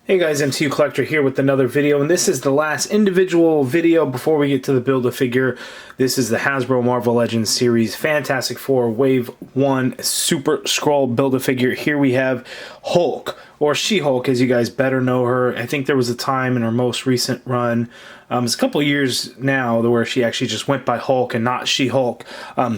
Hey guys, MCU Collector here with another video, and this is the last individual video before we get to the Build-A-Figure. This is the Hasbro Marvel Legends series Fantastic Four Wave 1 Super Skrull Build-A-Figure. Here we have Hulk, or She-Hulk as you guys better know her. I think there was a time in her most recent run, it's a couple years now, where she actually just went by Hulk and not She-Hulk.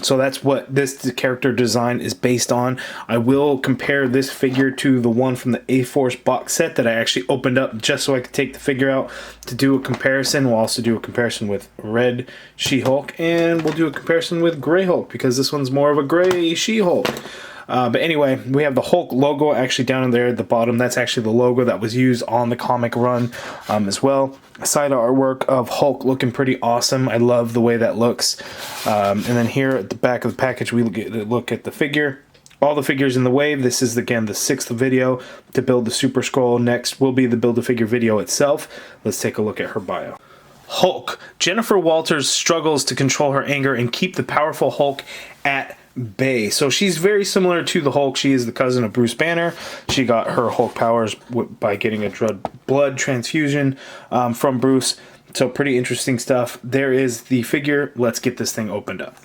So that's what this character design is based on. I will compare this figure to the one from the A-Force box set that I actually opened up just so I could take the figure out to do a comparison. We'll also do a comparison with red She-Hulk, and we'll do a comparison with gray Hulk because this one's more of a gray She-Hulk. But anyway, we have the Hulk logo actually down in there at the bottom. That's actually the logo that was used on the comic run as well. Side artwork of Hulk looking pretty awesome. I love the way that looks. And then here at the back of the package, we look at the figure. All the figures in the wave. This is, again, the 6th video to build the Super Skrull. Next will be the Build-A-Figure video itself. Let's take a look at her bio. Hulk. Jennifer Walters struggles to control her anger and keep the powerful Hulk at bay. So she's very similar to the Hulk. She is the cousin of Bruce Banner. She got her Hulk powers by getting a blood transfusion from Bruce. So pretty interesting stuff. There is the figure. Let's get this thing opened up.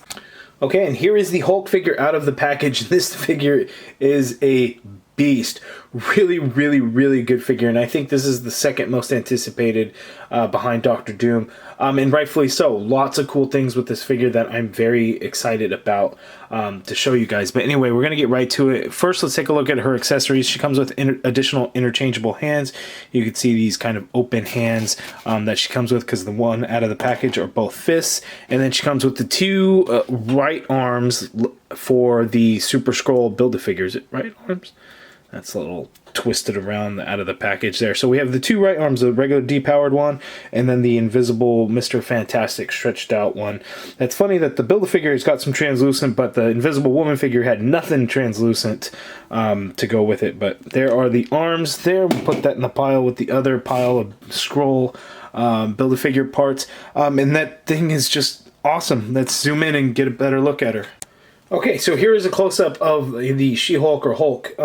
Okay, and here is the Hulk figure out of the package. This figure is a beast. Really good figure, and I think this is the second most anticipated behind Doctor Doom, and rightfully so. Lots of cool things with this figure that I'm very excited about to show you guys. But anyway, we're gonna get right to it. First, let's take a look at her accessories. She comes with additional interchangeable hands. You can see these kind of open hands that she comes with, because the one out of the package are both fists, and then she comes with the two right arms for the Super Skrull Build-A-Figure. Is it right arms? That's a little twisted around out of the package there. So we have the two right arms, the regular depowered one, and then the invisible Mr. Fantastic stretched out one. That's funny that the Build-A-Figure has got some translucent, but the Invisible Woman figure had nothing translucent to go with it. But there are the arms there. We'll put that in the pile with the other pile of Skrull Build-A-Figure parts. And that thing is just awesome. Let's zoom in and get a better look at her. Okay, so here is a close-up of the She-Hulk or Hulk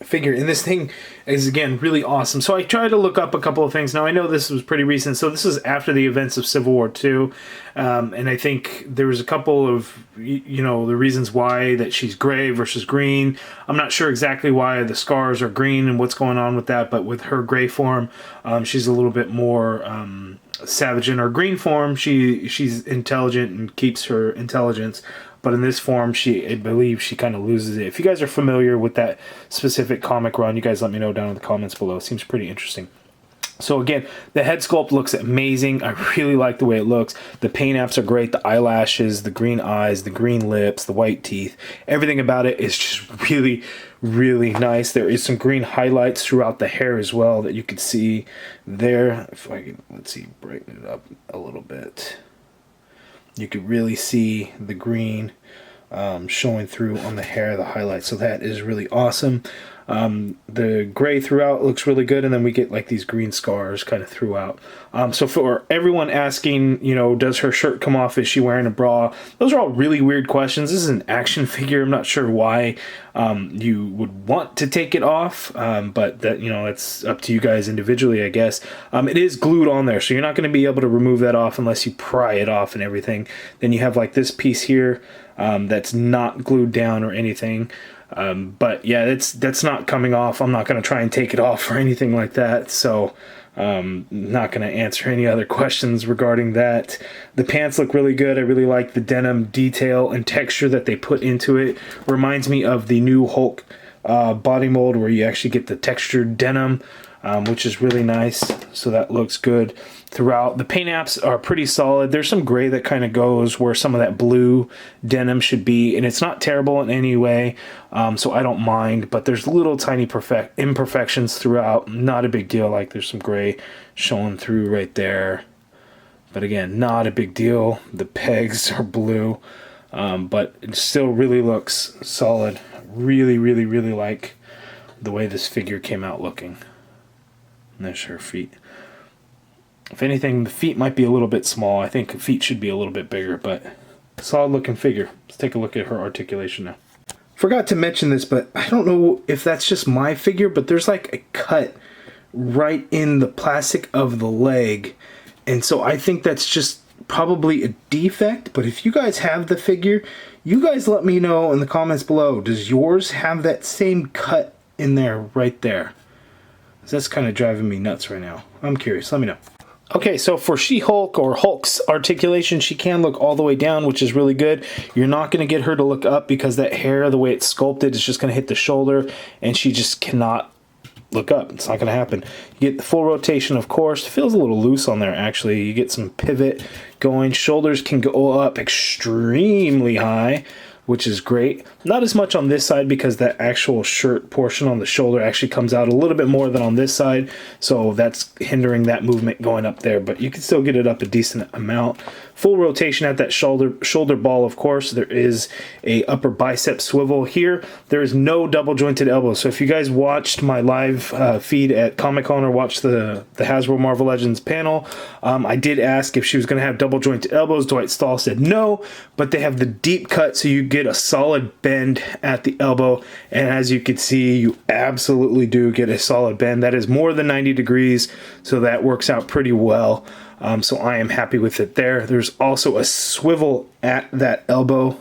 figure, and this thing is, again, really awesome. So I tried to look up a couple of things. Now, I know this was pretty recent, so this is after the events of Civil War II, and I think there was a couple of, you know, the reasons why that she's gray versus green. I'm not sure exactly why the scars are green and what's going on with that, but with her gray form, she's a little bit more savage. In her green form, she's intelligent and keeps her intelligence. But in this form, I believe she kind of loses it. If you guys are familiar with that specific comic run, you guys let me know down in the comments below. It seems pretty interesting. So again, the head sculpt looks amazing. I really like the way it looks. The paint apps are great. The eyelashes, the green eyes, the green lips, the white teeth. Everything about it is just really nice. There is some green highlights throughout the hair as well that you can see there. If I can, let's see, brighten it up a little bit. You could really see the green showing through on the hair, the highlights. So that is really awesome. The gray throughout looks really good, and then we get like these green scars kind of throughout. So for everyone asking, you know, does her shirt come off? Is she wearing a bra? Those are all really weird questions. This is an action figure. I'm not sure why you would want to take it off, but that, you know, it's up to you guys individually, I guess. It is glued on there, so you're not going to be able to remove that off unless you pry it off and everything. Then you have like this piece here that's not glued down or anything. But yeah, that's not coming off. I'm not going to try and take it off or anything like that. So not going to answer any other questions regarding that. The pants look really good. I really like the denim detail and texture that they put into it. Reminds me of the new Hulk body mold, where you actually get the textured denim, which is really nice. So that looks good throughout. The paint apps are pretty solid. There's some gray that kind of goes where some of that blue denim should be, and it's not terrible in any way, so I don't mind, but there's little tiny imperfections throughout. Not a big deal. Like there's some gray showing through right there, but again, not a big deal. The pegs are blue, but it still really looks solid. Really like the way this figure came out looking. And there's her feet. If anything, the feet might be a little bit small. I think feet should be a little bit bigger, but solid looking figure. Let's take a look at her articulation now. Forgot to mention this, but I don't know if that's just my figure, but there's like a cut right in the plastic of the leg. And so I think that's just probably a defect. But if you guys have the figure, you guys let me know in the comments below. Does yours have that same cut in there right there? That's kind of driving me nuts right now. I'm curious. Let me know. Okay, so for She-Hulk or Hulk's articulation, she can look all the way down, which is really good. You're not going to get her to look up because that hair, the way it's sculpted, is just going to hit the shoulder, and she just cannot look up. It's not going to happen. You get the full rotation, of course. It feels a little loose on there, actually. You get some pivot going. Shoulders can go up extremely high, which is great. Not as much on this side because that actual shirt portion on the shoulder actually comes out a little bit more than on this side, so that's hindering that movement going up there, but you can still get it up a decent amount. Full rotation at that shoulder ball, of course. There is a upper bicep swivel here. There is no double jointed elbow. So if you guys watched my live feed at Comic-Con or watched the Hasbro Marvel Legends panel, I did ask if she was going to have double jointed elbows. Dwight Stahl said no, but they have the deep cut, so you get a solid bend at the elbow, and as you can see, you absolutely do get a solid bend. That is more than 90 degrees, so that works out pretty well. So I am happy with it there. There's also a swivel at that elbow.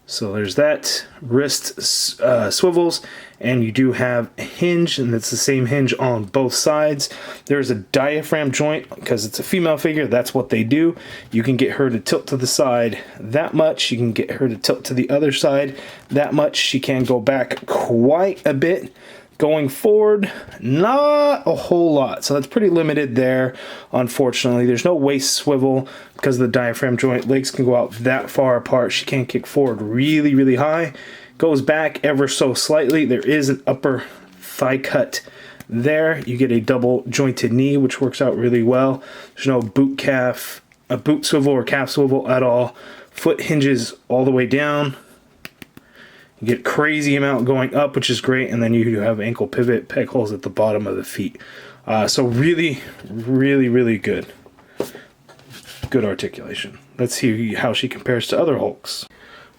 So there's that. Wrist swivels, and you do have a hinge, and it's the same hinge on both sides. There's a diaphragm joint because it's a female figure. That's what they do. You can get her to tilt to the side that much. You can get her to tilt to the other side that much. She can go back quite a bit. Going forward, not a whole lot. So that's pretty limited there, unfortunately. There's no waist swivel because of the diaphragm joint. Legs can go out that far apart. She can't kick forward really, really high. Goes back ever so slightly. There is an upper thigh cut there. You get a double jointed knee, which works out really well. There's no boot swivel or calf swivel at all. Foot hinges all the way down. You get crazy amount going up, which is great, and then you have ankle pivot, peg holes at the bottom of the feet. So really, really, really good. Good articulation. Let's see how she compares to other Hulks.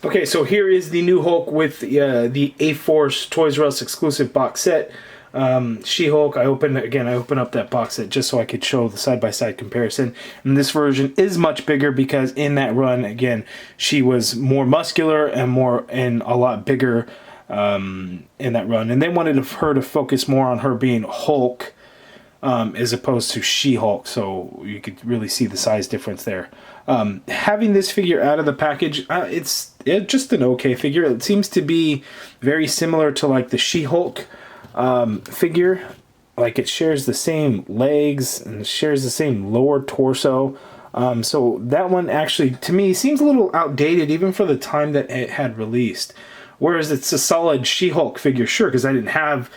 Okay, so here is the new Hulk with the A-Force Toys R Us exclusive box set. She-Hulk, I open up that box set just so I could show the side-by-side comparison. And this version is much bigger because in that run, again, she was more muscular and a lot bigger in that run. And they wanted her to focus more on her being Hulk as opposed to She-Hulk, so you could really see the size difference there. Having this figure out of the package, it's just an okay figure. It seems to be very similar to like the She-Hulk figure. Like it shares the same legs and shares the same lower torso. So that one actually, to me, seems a little outdated even for the time that it had released. Whereas it's a solid She-Hulk figure, sure, because I didn't have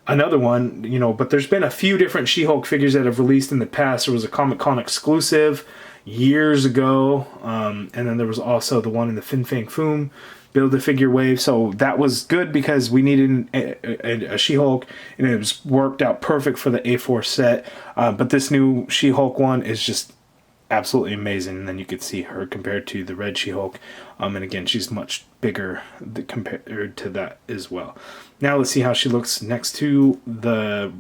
another one, you know, but there's been a few different She-Hulk figures that have released in the past. There was a Comic-Con exclusive years ago, and then there was also the one in the Fin Fang Foom Build-A-Figure wave, so that was good because we needed a She-Hulk, and it was worked out perfect for the A-Force set, but this new She-Hulk one is just absolutely amazing, and then you could see her compared to the red She-Hulk, and again, she's much bigger compared to that as well. Now let's see how she looks next to the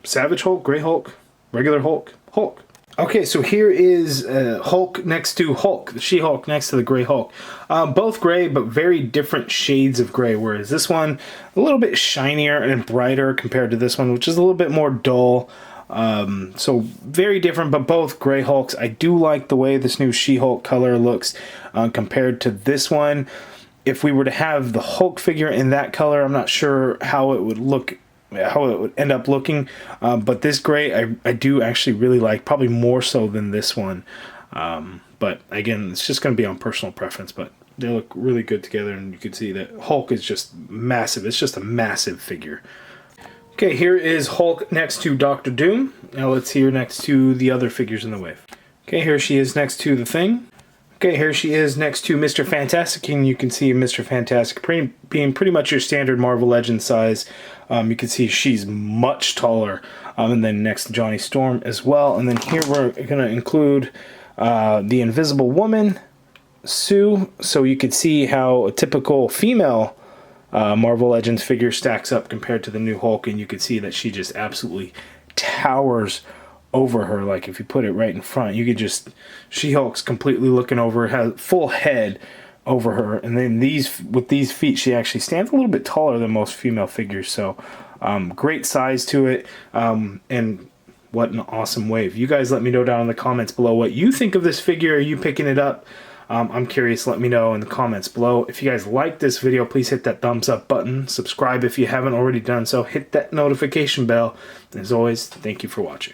Savage Hulk, Grey Hulk, regular Hulk, Hulk. Okay, so here is Hulk next to Hulk, the She-Hulk next to the Grey Hulk. Both gray, but very different shades of gray, whereas this one, a little bit shinier and brighter compared to this one, which is a little bit more dull. So very different, but both Grey Hulks. I do like the way this new She-Hulk color looks compared to this one. If we were to have the Hulk figure in that color, I'm not sure how it would look, how it would end up looking, but this gray I do actually really like, probably more so than this one, but again, it's just going to be on personal preference, but they look really good together, and you can see that Hulk is just massive. It's just a massive figure. Okay, here is Hulk next to Dr. Doom. Now let's see her next to the other figures in the wave. Okay, here she is next to the Thing. Okay, here she is next to Mr. Fantastic, and you can see Mr. Fantastic being pretty much your standard Marvel Legends size. You can see she's much taller, and then next to Johnny Storm as well. And then here we're going to include the Invisible Woman, Sue, so you can see how a typical female Marvel Legends figure stacks up compared to the new Hulk, and you can see that she just absolutely towers over her. Like if you put it right in front, you could just, She-Hulk's completely looking over, has full head over her, and then with these feet she actually stands a little bit taller than most female figures. So great size to it, and what an awesome wave. You guys let me know down in the comments below what you think of this figure. Are you picking it up? I'm curious. Let me know in the comments below. If you guys like this video, please hit that thumbs up button. Subscribe if you haven't already done so. Hit that notification bell. And as always, thank you for watching.